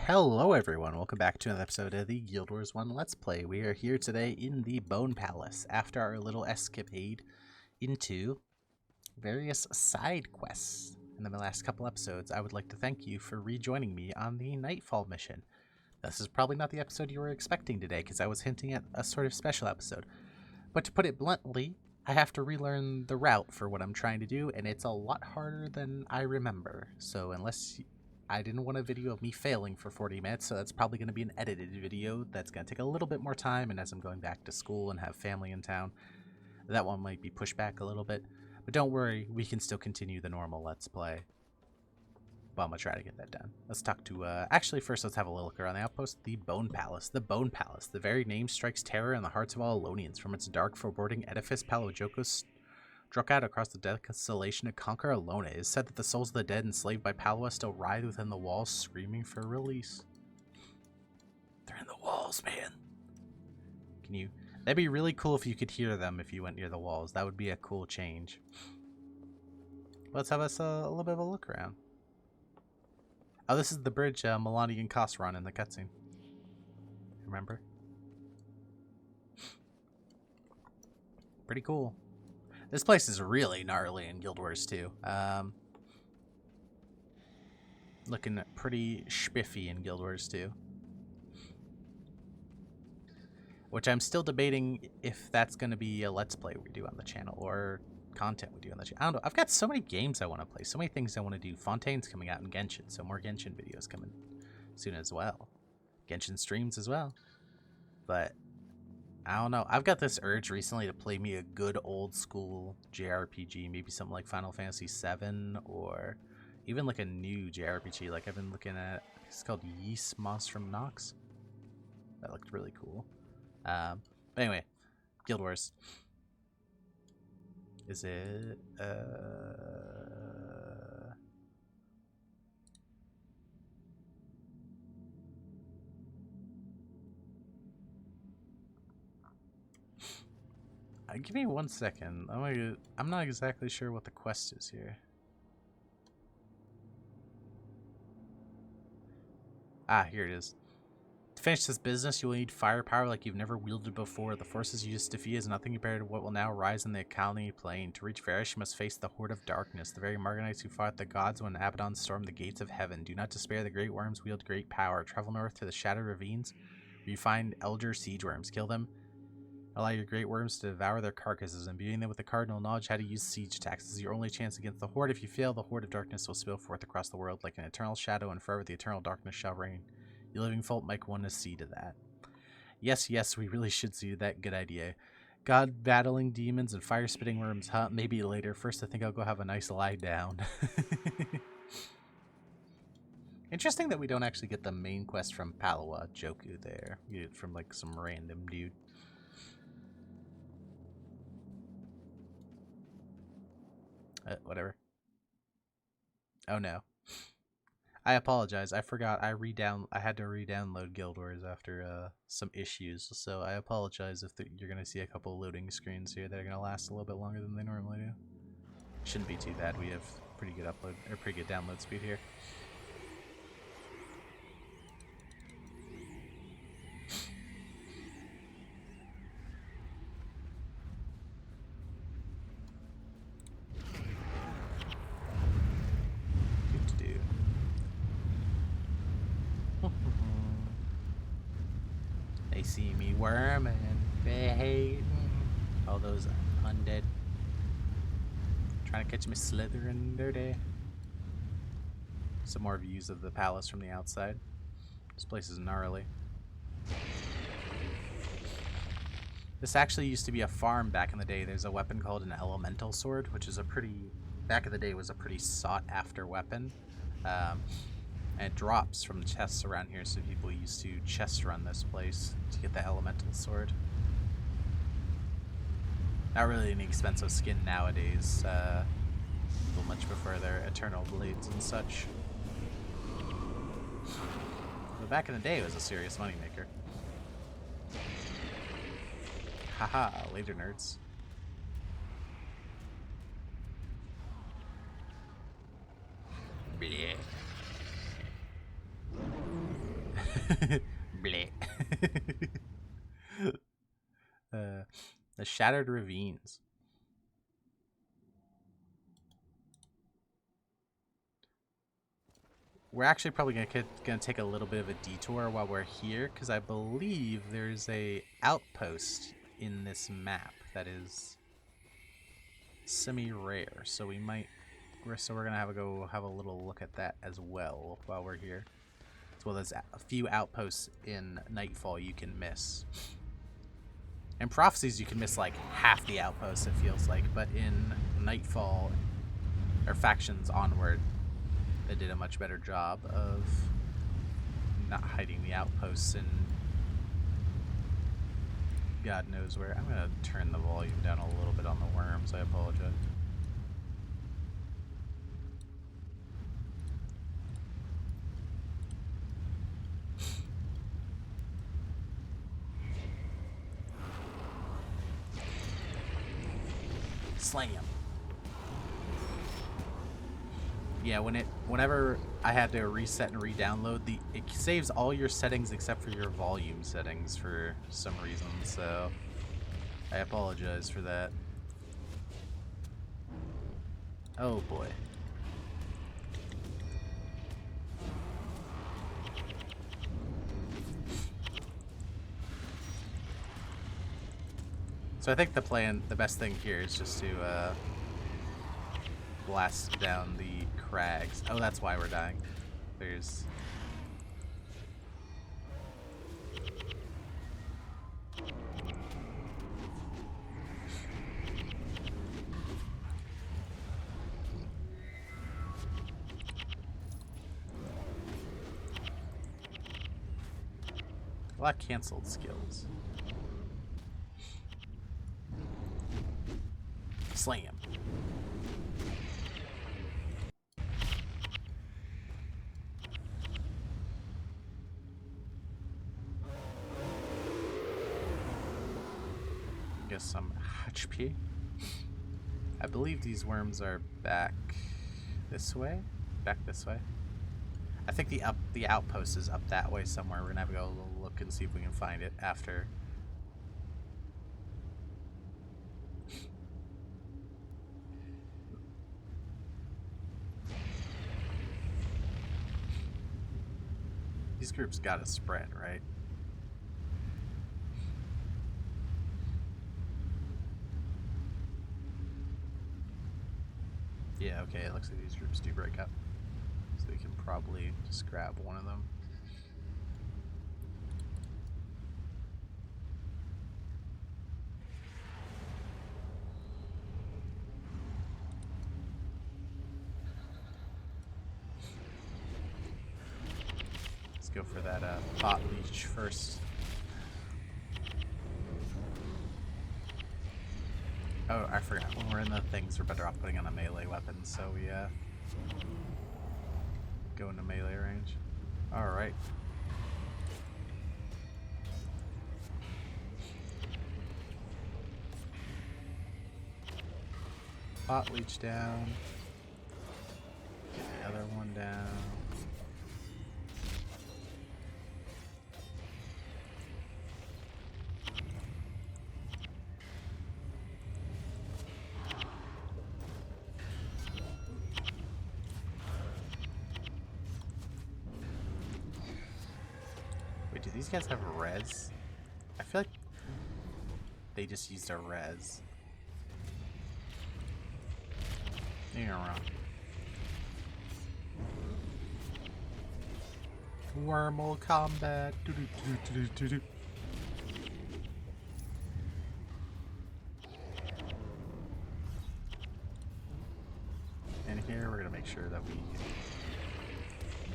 Hello everyone, welcome back to another episode of the Guild Wars 1 Let's Play. We are here today in the Bone Palace after our little escapade into various side quests. In the last couple episodes, I would like to thank you for rejoining me on the Nightfall mission. This is probably not the episode you were expecting today because I was hinting at a sort of special episode. But to put it bluntly, I have to relearn the route for what I'm trying to do, and it's a lot harder than I remember. So I didn't want a video of me failing for 40 minutes, so that's probably going to be an edited video that's going to take a little bit more time, and as I'm going back to school and have family in town, that one might be pushed back a little bit. But don't worry, we can still continue the normal Let's Play. But I'm going to try to get that done. Let's talk to, actually first let's have a little look around the outpost. The Bone Palace. The Bone Palace. The very name strikes terror in the hearts of all Alonians. From its dark, foreboding edifice, Palajokos struck out across the desolation to conquer Alona. It is said that the souls of the dead enslaved by Palua still writhe within the walls, screaming for release. They're in the walls, man. That'd be really cool if you could hear them if you went near the walls. That would be a cool change. Let's have us a little bit of a look around. Oh, this is the bridge Milani and Koss were on in the cutscene. Remember? Pretty cool. This place is really gnarly in Guild Wars 2. Looking pretty spiffy in Guild Wars 2. Which I'm still debating if that's going to be a Let's Play we do on the channel or content we do on the channel. I don't know. I've got so many games I want to play. So many things I want to do. Fontaine's coming out in Genshin, so more Genshin videos coming soon as well. Genshin streams as well. But I don't know. I've got this urge recently to play me a good old school JRPG, maybe something like Final Fantasy VII or even like a new JRPG. Like I've been looking at, it's called Yeast Moss from Nox. That looked really cool. But anyway, Guild Wars. Is it give me 1 second. I'm not exactly sure what the quest is here. Ah, here it is. To finish this business, you will need firepower like you've never wielded before. The forces you just defeat is nothing compared to what will now rise in the Kalni Plain. To reach Varish, you must face the Horde of Darkness, the very Marganites who fought the gods when Abaddon stormed the gates of heaven. Do not despair, the great worms wield great power. Travel north to the Shadow Ravines, where you find Elder Siege Worms. Kill them. Allow your great worms to devour their carcasses, imbuing them with the cardinal knowledge how to use siege attacks. This is your only chance against the Horde. If you fail, the Horde of Darkness will spill forth across the world like an eternal shadow, and forever the eternal darkness shall reign. You living folk might want to see to that. Yes, we really should see that. Good idea. God battling demons and fire spitting worms, huh? Maybe later. First, I think I'll go have a nice lie down. Interesting that we don't actually get the main quest from Palua Joku there. We get it from like some random dude. Whatever. Oh no. I apologize. I forgot. I had to re-download Guild Wars after some issues. So I apologize if you're gonna see a couple loading screens here that are gonna last a little bit longer than they normally do. Shouldn't be too bad. We have pretty good download speed here. They see me Wurm and they hate all those undead. Trying to catch me slithering dirty. Some more views of the palace from the outside. This place is gnarly. This actually used to be a farm back in the day. There's a weapon called an elemental sword, which is back in the day was a pretty sought after weapon. And it drops from the chests around here, so people used to chest run this place to get the elemental sword. Not really any expensive skin nowadays. People much prefer their eternal blades and such. But back in the day, it was a serious moneymaker. Haha, later nerds. Bleh. Bleh. The Shattered Ravines. We're actually probably gonna take a little bit of a detour while we're here, because I believe there's a outpost in this map that is semi-rare. So we're gonna have a little look at that as well while we're here. As well as a few outposts in Nightfall you can miss. In Prophecies you can miss like half the outposts, it feels like, but in Nightfall or Factions Onward, they did a much better job of not hiding the outposts and God knows where. I'm gonna turn the volume down a little bit on the worms, I apologize. Slam. Yeah, whenever I had to reset and re-download, it saves all your settings except for your volume settings for some reason, so I apologize for that. Oh boy. So I think the best thing here is just to blast down the crags. Oh, that's why we're dying. There's... a lot of canceled skills. Slam. Guess some HP. I believe these worms are back this way. Back this way. I think the outpost is up that way somewhere. We're gonna have to go look and see if we can find it after. These groups gotta spread, right? Yeah, okay, it looks like these groups do break up. So we can probably just grab one of them. Let's go for that bot leech first. Oh, I forgot. When we're in the things, we're better off putting on a melee weapon, so we go into melee range. Alright. Bot leech down. Get the other one down. Wait, do these guys have res? I feel like they just used a res. You're wrong. Wormel combat. Doo -doo -doo -doo -doo -doo. And here we're gonna make sure that we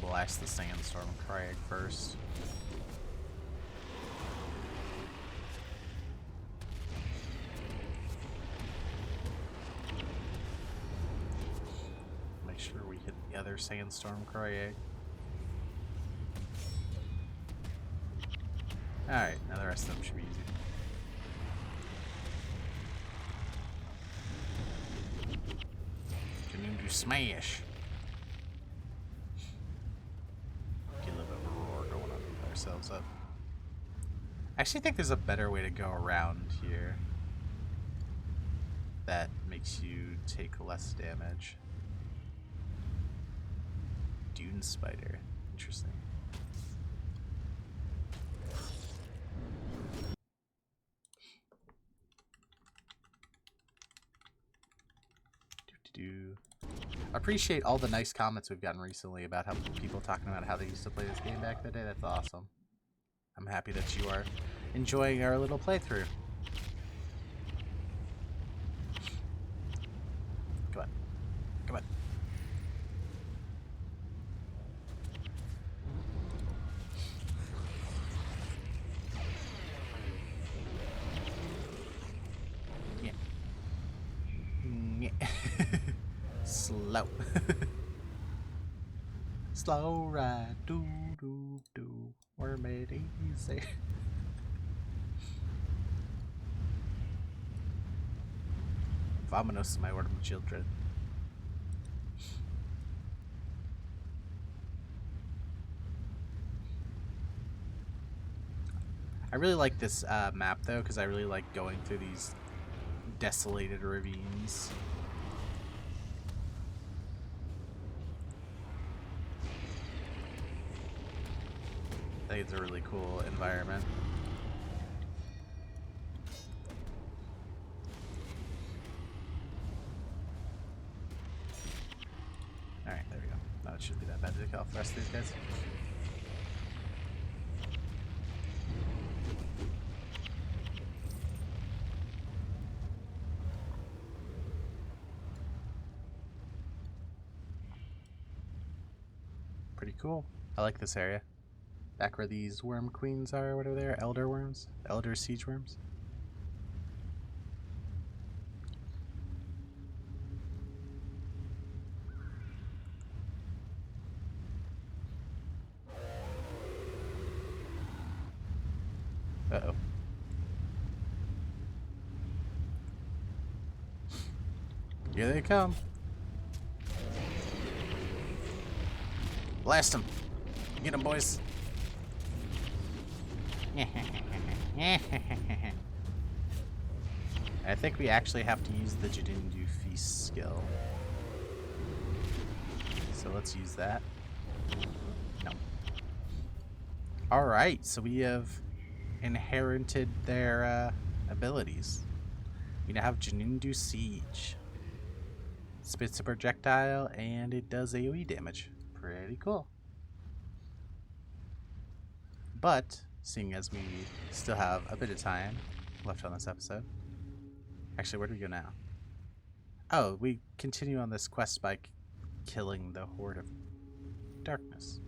blast the sandstorm crag first. Make sure we hit the other sandstorm crag. Alright, now the rest of them should be easy. Can you do smash? Get a little bit of a roar going on the other ourselves up. I actually think there's a better way to go around here that makes you take less damage. Dune spider. Interesting. Appreciate all the nice comments we've gotten recently about how people talking about how they used to play this game back in the day. That's awesome. I'm happy that you are enjoying our little playthrough. Come on. Come on. Yeah. Yeah. Slow. Slow ride. Do do do. We're made easy. Vamonos, my Wurm children. I really like this map though, because I really like going through these desolated ravines. I think it's a really cool environment. Alright, there we go. No, it shouldn't be that bad to kill off the rest of these guys. Pretty cool. I like this area. Back where these worm queens are, what are they? Elder worms? Elder siege worms? Uh-oh. Here they come. Blast them. Get them, boys. I think we actually have to use the Jadindu Feast skill. So let's use that. No. Alright, so we have inherited their abilities. We now have Jadindu Siege. Spits a projectile and it does AoE damage. Pretty cool. But, seeing as we still have a bit of time left on this episode. Actually, where do we go now? Oh, we continue on this quest by killing the Horde of Darkness.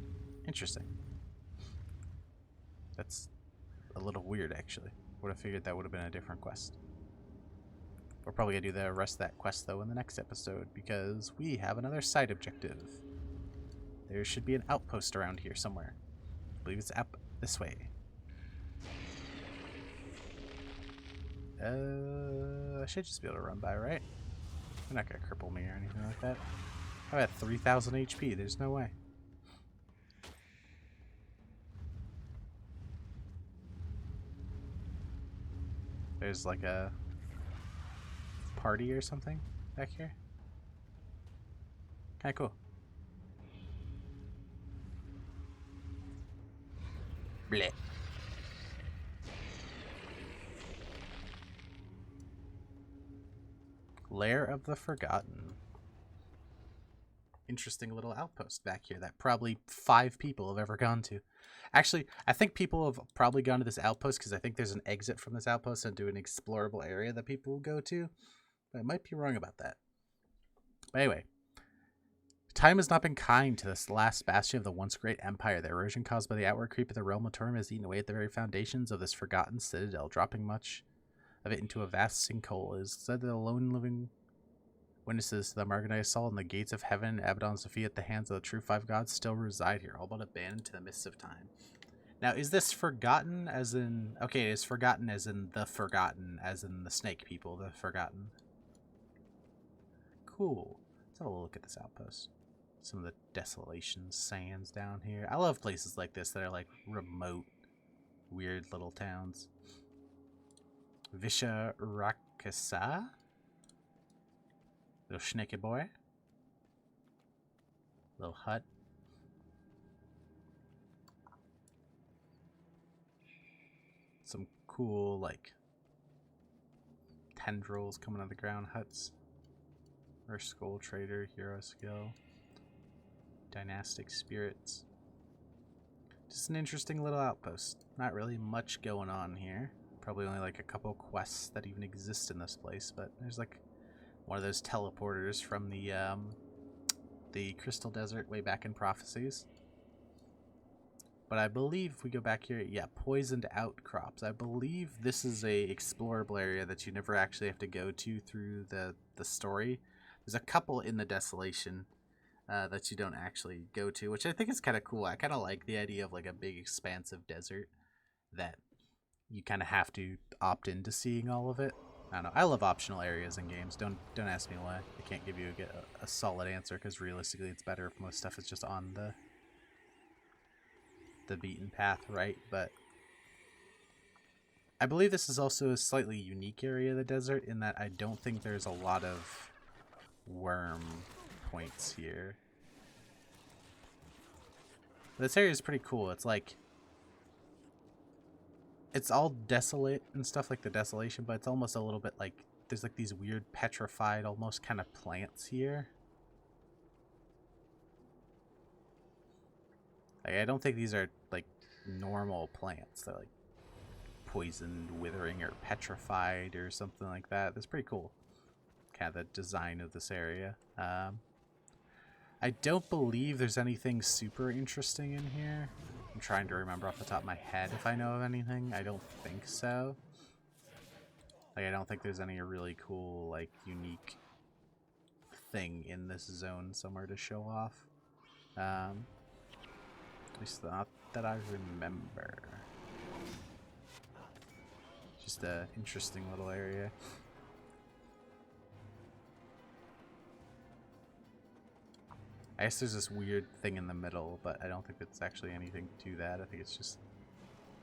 Interesting. That's a little weird, actually. Would have figured that would have been a different quest. We're probably going to do the rest of that quest, though, in the next episode, because we have another side objective. There should be an outpost around here somewhere. I believe it's up this way. I should just be able to run by, right? They're not going to cripple me or anything like that. I'm at 3,000 HP. There's no way. There's like a party or something back here. Kinda cool. Blech. Lair of the Forgotten. Interesting little outpost back here that probably 5 people have ever gone to. Actually, I think people have probably gone to this outpost because I think there's an exit from this outpost into an explorable area that people will go to. But I might be wrong about that. But anyway, time has not been kind to this last bastion of the once great empire. The erosion caused by the outward creep of the realm of Wurm has eaten away at the very foundations of this forgotten citadel, dropping much of it into a vast sinkhole. It is said that the lone living witnesses to the Marganite assault and the gates of heaven, Abaddon's defeat at the hands of the true 5 gods, still reside here, all but abandoned to the mists of time. Now, is this forgotten as in... Okay, it is forgotten as in the forgotten, as in the snake people, the forgotten. Cool. Let's have a look at this outpost. Some of the desolation sands down here. I love places like this that are like remote, weird little towns. Visha Rakasa. Little sneaky boy. Little hut. Some cool, like, tendrils coming out of the ground huts. Or skull trader, hero skill. Dynastic spirits. Just an interesting little outpost. Not really much going on here. Probably only like a couple quests that even exist in this place, but there's like one of those teleporters from the Crystal Desert way back in Prophecies. But I believe if we go back here, yeah, poisoned outcrops. I believe this is a explorable area that you never actually have to go to through the story. There's a couple in the Desolation that you don't actually go to, which I think is kind of cool. I kind of like the idea of like a big expansive desert that you kind of have to opt into seeing all of it. I don't know. I love optional areas in games. Don't ask me why. I can't give you a solid answer because realistically it's better if most stuff is just on the beaten path, right? But I believe this is also a slightly unique area of the desert in that I don't think there's a lot of Wurm points here. This area is pretty cool. It's like, it's all desolate and stuff like the Desolation, but it's almost a little bit like there's like these weird petrified almost kind of plants here. Like, I don't think these are like normal plants. They're like poisoned, withering, or petrified or something like that. That's pretty cool. Kind of the design of this area. I don't believe there's anything super interesting in here. I'm trying to remember off the top of my head if I know of anything. I don't think so. Like, I don't think there's any really cool, like, unique thing in this zone somewhere to show off. At least not that I remember. Just an interesting little area. I guess there's this weird thing in the middle, but I don't think it's actually anything to that. I think it's just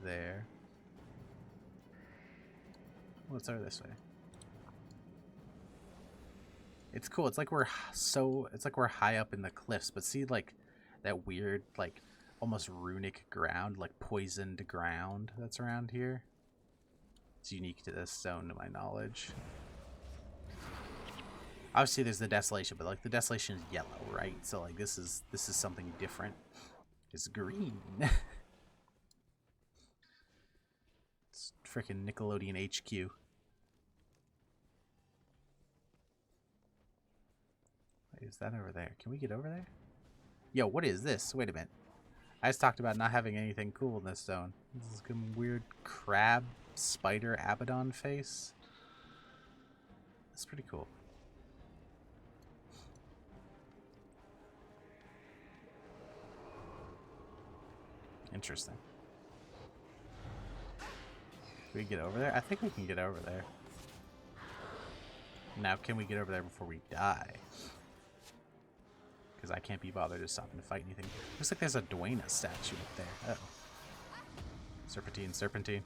there. Let's go this way. It's cool. It's like we're high up in the cliffs, but see like that weird, like almost runic ground, like poisoned ground that's around here? It's unique to this zone to my knowledge. Obviously there's the Desolation, but like the Desolation is yellow, right? So like this is something different. It's green. It's freaking Nickelodeon HQ. Wait, is that over there? Can we get over there? Yo, what is this? Wait a minute. I just talked about not having anything cool in this zone. This is some weird crab spider Abaddon face. That's pretty cool. Interesting. Can we get over there? I think we can get over there. Now, can we get over there before we die? Because I can't be bothered to stop and fight anything. Looks like there's a Dwayna statue up there. Uh-oh. Serpentine, serpentine.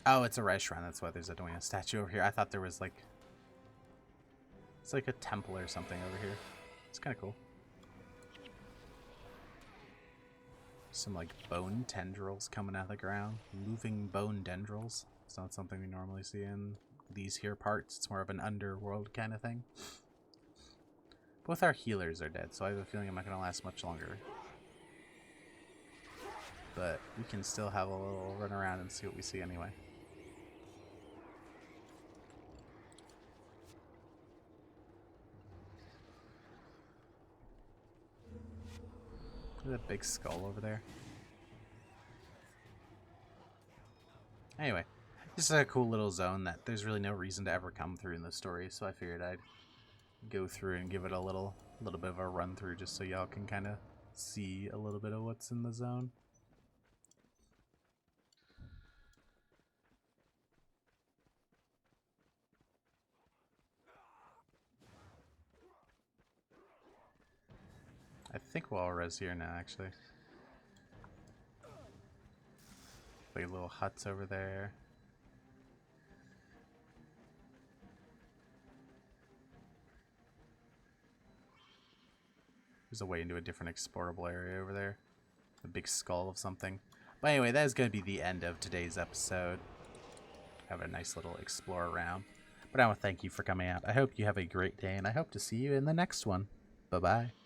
Oh, it's a restaurant. That's why there's a Dwayna statue over here. I thought there was like... It's like a temple or something over here. It's kind of cool. Some like bone tendrils coming out of the ground. Moving bone tendrils. It's not something we normally see in these here parts. It's more of an underworld kind of thing. Both our healers are dead, so I have a feeling I'm not going to last much longer. But we can still have a little run around and see what we see anyway. Look at that big skull over there. Anyway, this is a cool little zone that there's really no reason to ever come through in the story, so I figured I'd go through and give it a little bit of a run through just so y'all can kind of see a little bit of what's in the zone. I think we'll all res here now, actually. Like little huts over there. There's a way into a different explorable area over there. A big skull of something. But anyway, that is going to be the end of today's episode. Have a nice little explore around. But I want to thank you for coming out. I hope you have a great day, and I hope to see you in the next one. Bye-bye.